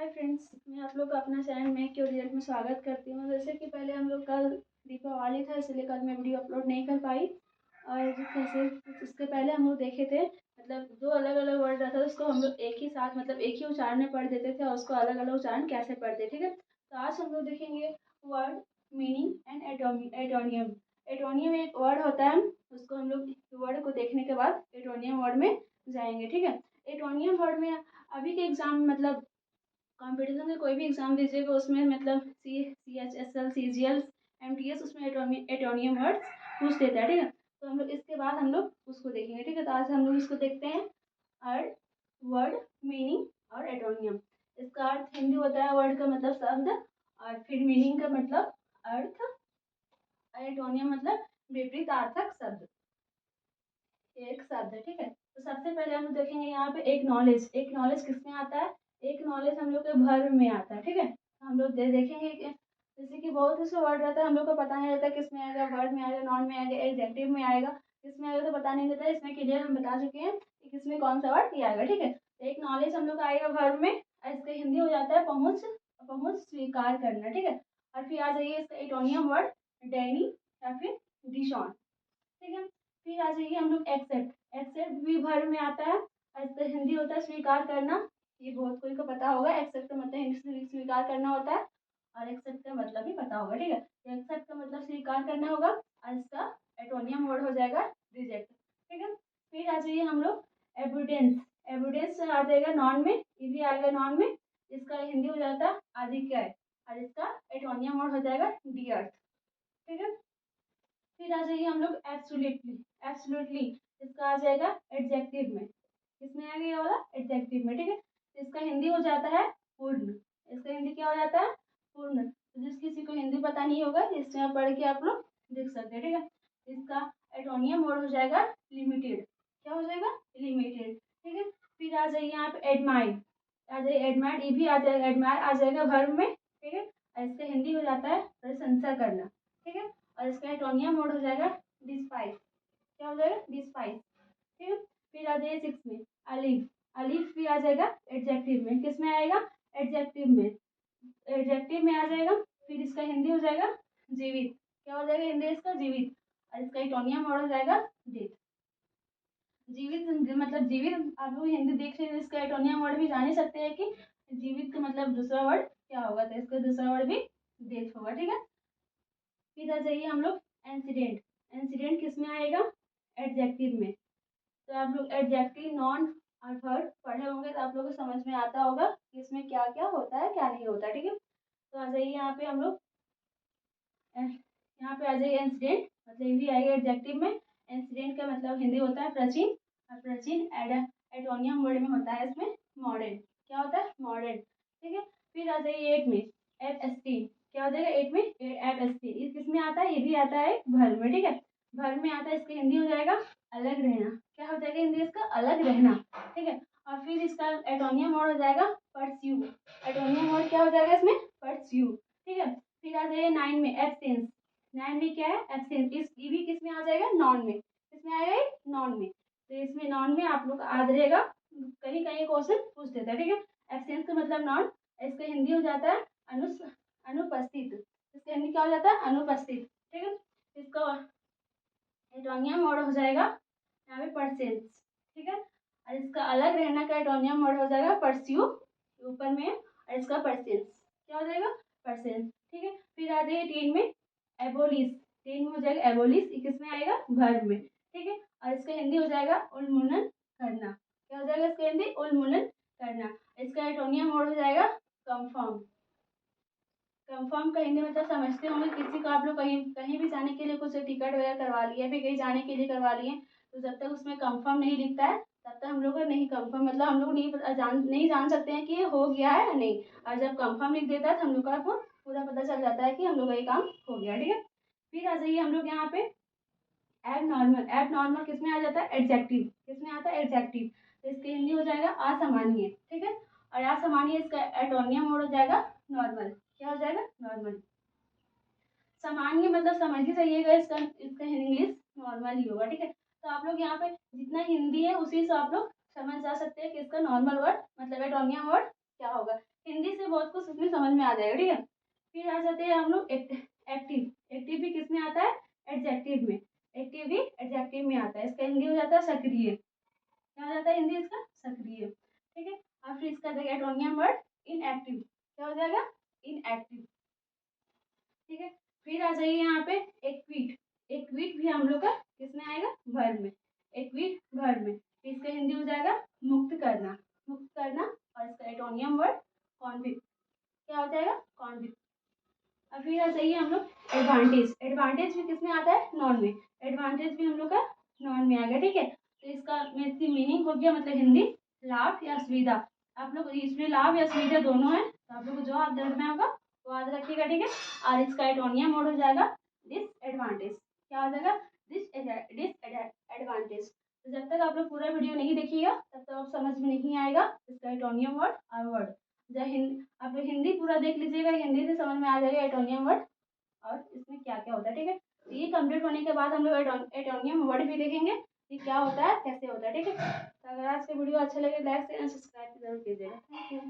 Hi friends, मैं आप लोग का अपना चैनल में क्यों रिजल्ट में स्वागत करती हूँ। जैसे कि पहले हम लोग कल दीपावली था, इसलिए कल मैं वीडियो अपलोड नहीं कर पाई। और जैसे इसके पहले हम लोग देखे थे, मतलब दो अलग अलग वर्ड रहता था, उसको हम लोग एक ही साथ मतलब एक ही उच्चारण में पढ़ देते थे और उसको अलग अलग उच्चारण कैसे पढ़ते, ठीक है। तो आज हम लोग देखेंगे वर्ड मीनिंग एंड एटोनियम। एटोनियम एक वर्ड होता है, उसको हम लोग वर्ड को देखने के बाद एटोनियम वर्ड में जाएंगे, ठीक है। एटोनियम वर्ड में अभी के एग्जाम मतलब कंपटीशन में कोई भी एग्जाम दीजिएगा, उसमें मतलब CHSL CGL MTS उसमें एटोनियम वर्ड्स पूछ देता है, ठीक है। तो हम लोग इसके बाद हम लोग उसको देखेंगे, ठीक है। तो आज हम लोग इसको देखते हैं, अर्थ, वर्ड, मीनिंग और एटोनियम। इसका अर्थ हिंदी होता है वर्ड का मतलब शब्द, और फिर मीनिंग का मतलब अर्थ, और एटोनियम मतलब विपरीतार्थक शब्द, एक शब्द है, ठीक है। तो सबसे पहले हम देखेंगे यहाँ पे एक नॉलेज। एक नॉलेज किसमें आता है? एक नॉलेज हम लोग के वर्ब में आता है, ठीक है। हम लोग देखेंगे कि जैसे कि बहुत से वर्ड रहता है, हम लोग को पता नहीं रहता किसमें आएगा, वर्ड में आएगा, नॉन में आएगा, एडजेक्टिव में आएगा, किसमें आएगा तो पता नहीं रहता। इसमें क्लियर हम बता चुके हैं कि किसमें कौन सा वर्ड आएगा, ठीक है। एक नॉलेज हम लोग का आएगा वर्ब में, और इसका हिंदी हो जाता है पहुँच, पहुँच स्वीकार करना, ठीक है। और फिर आ जाइए इसका एटोनियम वर्ड डैनी या फिर डिशॉन, ठीक है। फिर आ जाइए हम लोग एक्सेप्ट। एक्सेप्ट भी वर्ब में आता है और इसका हिंदी होता है स्वीकार करना। ये बहुत कोई को पता होगा, एक्सेप्ट का मतलब हिंदी से स्वीकार करना होता है, और एक्सेप्ट का मतलब भी पता होगा, ठीक है। तो एक्सेप्ट का मतलब स्वीकार करना होगा, और इसका एटोनियम वर्ड हो जाएगा रिजेक्ट, ठीक है। फिर आ जाइए हम लोग एविडेंस। एविडेंस आ जाएगा नॉन में, ये भी आएगा नॉन में, इसका हिंदी हो जाता है अधिक्य, और इसका एटोनियम वर्ड हो जाएगा डियर्थ, ठीक है। फिर आ जाइए हम लोग एब्सोल्युटली। एब्सोल्युटली इसका आ जाएगा एडजेक्टिव में, किसमें आएगा ये वाला एडजेक्टिव में, ठीक है। इसका हिंदी हो जाता है पूर्ण। इसका हिंदी क्या हो जाता है? पूर्ण। तो जिस किसी को हिंदी पता नहीं होगा, इसमें पढ़ के आप लोग देख सकते हैं, ठीक है। इसका एटोनियम वर्ड हो जाएगा लिमिटेड। क्या हो जाएगा? लिमिटेड, ठीक है। फिर आ जाइए यहाँ पे एडमायर। आ जाइए एडमायर, ये भी आ जाएगा, एडमायर आ जाएगा वर्ब में, ठीक है। और इसका हिंदी हो जाता है प्रशंसा करना, ठीक है। और इसका एटोनियम वर्ड हो जाएगा डिस्पाइस। क्या हो जाएगा? डिस्पाइस, ठीक है। फिर आ जाइए सिक्स में अलीफ। अलीफ भी आ जाएगा एडजेक्टिव में, किसमें आएगा? एडजेक्टिव में, एडजेक्टिव में आ जाएगा। फिर इसका हिंदी हो जाएगा जीवित। क्या हो जाएगा हिंदी इसका? जीवित। और इसका एटोनियम वर्ड हो जाएगा डेथ। जीवित मतलब जीवित, आप लोग हिंदी देख रहे हैं, इसका एटोनियम वर्ड भी जान ही सकते हैं कि जीवित का मतलब दूसरा वर्ड क्या होगा, तो इसका दूसरा वर्ड भी डेथ होगा, ठीक है। फिर आ जाइए हम लोग इंसिडेंट। इंसिडेंट किस में आएगा? एडजेक्टिव में। तो आप लोग एडजेक्टिव नॉन और वर्ब पढ़े होंगे, तो आप लोगों को समझ में आता होगा कि इसमें क्या क्या होता है क्या नहीं होता, ठीक है। तो आ जाइए यहाँ पे हम लोग, यहाँ पे आ जाइए इंसिडेंट, मतलब ये भी आएगा एडजेक्टिव में। इंसिडेंट का मतलब हिंदी होता है प्राचीन, और प्राचीन एटोनियम वर्ड में होता है इसमें मॉडर्न। क्या होता है? मॉडर्न, ठीक है। फिर आ जाइए एट में FST। क्या हो जाएगा एट में? FST। ये किस में आता है? ये भी आता है भर में, ठीक है। भर में आता है, इसका हिंदी हो जाएगा अलग रहना। क्या हो जाएगा हिंदी इसका? अलग रहना, ठीक है। और फिर इसका एटोनियम वर्ड हो जाएगा परस्यू। एटोनियम वर्ड क्या हो जाएगा इसमें? परस्यू, ठीक है। फिर आ जाइए नाइन में एब्सेंस। नाइन में क्या है? एब्सेंस। इस ये भी किस में आ जाएगा? नॉन में। किसमें आएगा ये? नॉन में। तो इसमें नॉन में आप लोग याद रहेगा, कहीं कहीं क्वेश्चन पूछ देता है, ठीक है। एब्सेंस का मतलब नॉन, इसका हिंदी हो जाता है अनुपस्थित। इसका हिंदी क्या हो जाता है? अनुपस्थित, ठीक है। इसका एटोनियम वर्ड हो जाएगा यहाँ पे परसेंस, ठीक है। और इसका अलग रहना का एटोनियम वर्ड हो जाएगा परस्यू, ऊपर में, और इसका परसेंस क्या हो जाएगा? परसेंस, ठीक है। फिर आ जाइए टेन में एबोलिश। टेन में हो जाएगा एबोलिश, किसमें आएगा? वर्ब में, ठीक है। और इसका हिंदी हो जाएगा उन्मूलन करना। क्या हो जाएगा इसका हिंदी? उन्मूलन करना। इसका एटोनियम वर्ड हो जाएगा कंफर्म। कंफर्म का हिंदी मतलब समझते होंगे, किसी को आप लोग कहीं कहीं भी जाने के लिए कुछ टिकट वगैरह करवा लिए, फिर कहीं जाने के लिए करवा लिए, तो जब तक उसमें कंफर्म नहीं लिखता है तब तक हम लोग को नहीं कंफर्म, मतलब हम लोग नहीं जान सकते हैं कि ये हो गया है या नहीं। और जब कंफर्म लिख देता है तो हम लोग को पूरा पता चल जाता है कि हम लोग का ये काम हो गया, ठीक है। फिर आ जाइए हम लोग यहाँ पे एब नॉर्मल। एब नॉर्मल किसमें आ जाता है? एडजेक्टिव। किसमें आता है? एडजेक्टिव। तो इसकी हिंदी हो जाएगा असामान्य, ठीक है। और असामान्य इसका एटोनियम वर्ड हो जाएगा नॉर्मल। क्या हो जाएगा? नॉर्मल। सामान्य मतलब समझ ही जाइएगा, इसका इसका इंग्लिश नॉर्मल ही होगा, ठीक है। तो आप लोग यहाँ पे जितना हिंदी है उसी से आप लोग समझ जा सकते हैं कि इसका नॉर्मल वर्ड मतलब एटोनियम वर्ड क्या होगा। हिंदी से बहुत कुछ उसमें समझ में आ जाएगा, ठीक है। फिर आ जाते हैं हम लोग एक्टिव। एक्टिव भी किस में आता है? एडजेक्टिव में। एक्टिव भी एडजेक्टिव में आता है। इसका हिंदी हो जाता है सक्रिय। क्या हो जाता है हिंदी इसका? सक्रिय, ठीक है। और फिर इसका देखिए एटोनियम वर्ड इनएक्टिव। क्या हो जाएगा? इनएक्टिव, ठीक है। फिर आ जाइए यहाँ पे एक्विट। एक्विट भी हम लोग का किसमें आएगा? वर्ब में। एक्विट वर्ब में। फिर इसका हिंदी हो जाएगा मुक्त करना। मुक्त करना। और इसका एटोनियम वर्ड कॉन्विक्ट। क्या हो जाएगा? कॉन्विक्ट। अब फिर आ जाइए हम लोग एडवांटेज। एडवांटेज भी किसमें आता है? नॉन में। एडवांटेज भी हम लोग का नॉन में आ गया, ठीक है। तो इसका मीनिंग हो गया मतलब हिंदी लाभ या सुविधा। आप लोग इसमें लाभ या सुविधा दोनों है, तो आप लोग को जो आप रखना होगा वो याद रखिएगा, ठीक है। और इसका एटोनियम मोड हो जाएगा डिसएडवांटेज। क्या हो जाएगा? डिसएडवांटेज। तो जब तक आप लोग पूरा वीडियो नहीं देखिएगा तब तक आप समझ में नहीं आएगा इसका एटोनियम वर्ड और वर्ड। जब हिंदी आप लोग हिंदी पूरा देख लीजिएगा, हिंदी से समझ में आ जाएगा एटोनियम वर्ड और इसमें क्या क्या होता है, ठीक है। तो ये कंप्लीट होने के बाद हम लोग एटोनियम वर्ड भी देखेंगे कि क्या होता है, कैसे होता है, ठीक है। तो अगर आज के वीडियो अच्छा लगे लाइक शेयर एंड सब्सक्राइब जरूर कीजिएगा। Thank you.